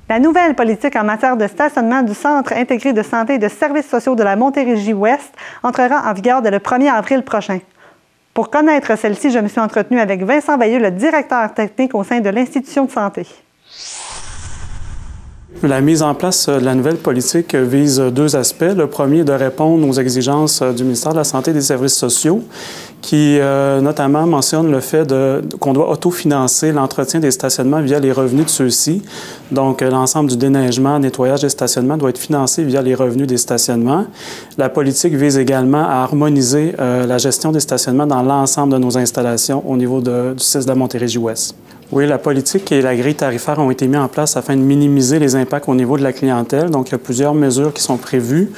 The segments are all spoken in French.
La nouvelle politique en matière de stationnement du Centre intégré de santé et de services sociaux de la Montérégie-Ouest entrera en vigueur dès le 1er avril prochain. Pour connaître celle-ci, je me suis entretenue avec Vincent Bayeux, le directeur technique au sein de l'institution de santé. La mise en place de la nouvelle politique vise deux aspects. Le premier est de répondre aux exigences du ministère de la Santé et des Services sociaux, qui notamment mentionne le fait qu'on doit autofinancer l'entretien des stationnements via les revenus de ceux-ci. Donc, l'ensemble du déneigement, nettoyage des stationnements doit être financé via les revenus des stationnements. La politique vise également à harmoniser la gestion des stationnements dans l'ensemble de nos installations au niveau du CIS de la Montérégie-Ouest. Oui, la politique et la grille tarifaire ont été mis en place afin de minimiser les impacts au niveau de la clientèle. Donc, il y a plusieurs mesures qui sont prévues,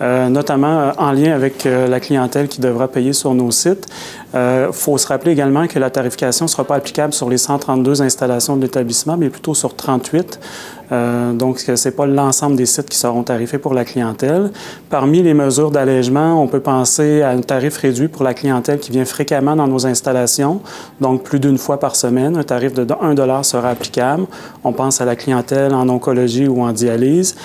notamment en lien avec la clientèle qui devra payer sur nos sites. Faut se rappeler également que la tarification ne sera pas applicable sur les 132 installations de l'établissement, mais plutôt sur 38. Donc, ce n'est pas l'ensemble des sites qui seront tarifés pour la clientèle. Parmi les mesures d'allègement, on peut penser à un tarif réduit pour la clientèle qui vient fréquemment dans nos installations, donc plus d'une fois par semaine. Un tarif de 1 $ sera applicable. On pense à la clientèle en oncologie ou en dialyse.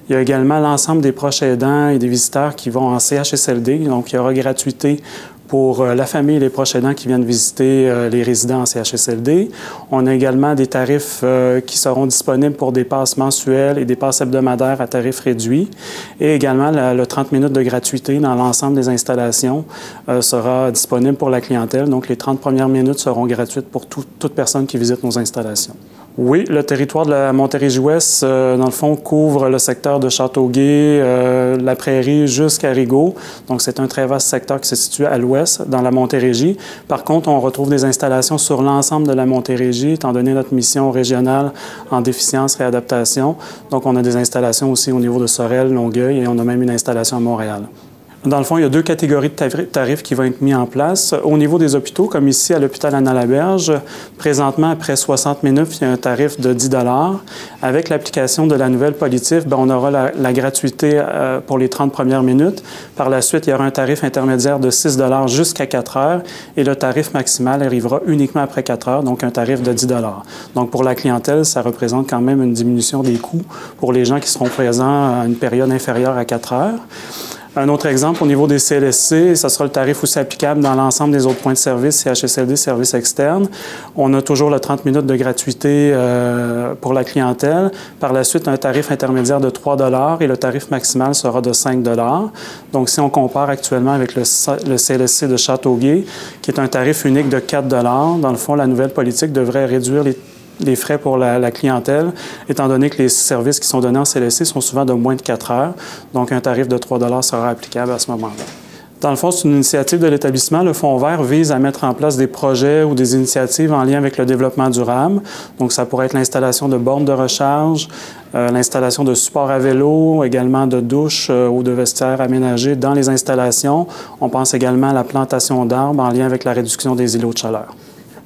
Il y a également l'ensemble des proches aidants et des visiteurs qui vont en CHSLD. Donc, il y aura gratuité pour la famille et les proches aidants qui viennent visiter les résidents en CHSLD. On a également des tarifs qui seront disponibles pour des passes mensuelles et des passes hebdomadaires à tarif réduit. Et également, le 30 minutes de gratuité dans l'ensemble des installations sera disponible pour la clientèle. Donc, les 30 premières minutes seront gratuites pour toute personne qui visite nos installations. Oui, le territoire de la Montérégie-Ouest, dans le fond, couvre le secteur de Châteauguay, la Prairie jusqu'à Rigaud. Donc, c'est un très vaste secteur qui se situe à l'ouest, dans la Montérégie. Par contre, on retrouve des installations sur l'ensemble de la Montérégie, étant donné notre mission régionale en déficience réadaptation. Donc, on a des installations aussi au niveau de Sorel, Longueuil, et on a même une installation à Montréal. Dans le fond, il y a deux catégories de tarifs qui vont être mis en place. Au niveau des hôpitaux, comme ici à l'hôpital Anna-Laberge, présentement, après 60 minutes, il y a un tarif de 10 $. Avec l'application de la nouvelle politique, on aura la gratuité pour les 30 premières minutes. Par la suite, il y aura un tarif intermédiaire de 6 $ jusqu'à 4 heures et le tarif maximal arrivera uniquement après 4 heures, donc un tarif de 10 $. Donc, pour la clientèle, ça représente quand même une diminution des coûts pour les gens qui seront présents à une période inférieure à 4 heures. Un autre exemple, au niveau des CLSC, ça sera le tarif aussi applicable dans l'ensemble des autres points de service, CHSLD, services externes. On a toujours le 30 minutes de gratuité pour la clientèle. Par la suite, un tarif intermédiaire de 3 $ et le tarif maximal sera de 5 $. Donc, si on compare actuellement avec le CLSC de Châteauguay, qui est un tarif unique de 4 $, dans le fond, la nouvelle politique devrait réduire les frais pour la clientèle, étant donné que les services qui sont donnés en CLSC sont souvent de moins de 4 heures. Donc, un tarif de 3 $ sera applicable à ce moment-là. Dans le fond, c'est une initiative de l'établissement. Le Fonds vert vise à mettre en place des projets ou des initiatives en lien avec le développement durable. Donc, ça pourrait être l'installation de bornes de recharge, l'installation de supports à vélo, également de douches ou de vestiaires aménagés dans les installations. On pense également à la plantation d'arbres en lien avec la réduction des îlots de chaleur.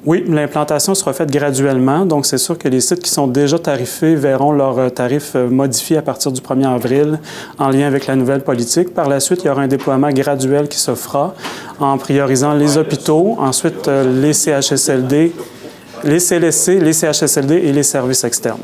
Oui, l'implantation sera faite graduellement, donc c'est sûr que les sites qui sont déjà tarifés verront leurs tarifs modifiés à partir du 1er avril en lien avec la nouvelle politique. Par la suite, il y aura un déploiement graduel qui se fera en priorisant les hôpitaux, ensuite les CHSLD, les CLSC, les CHSLD et les services externes.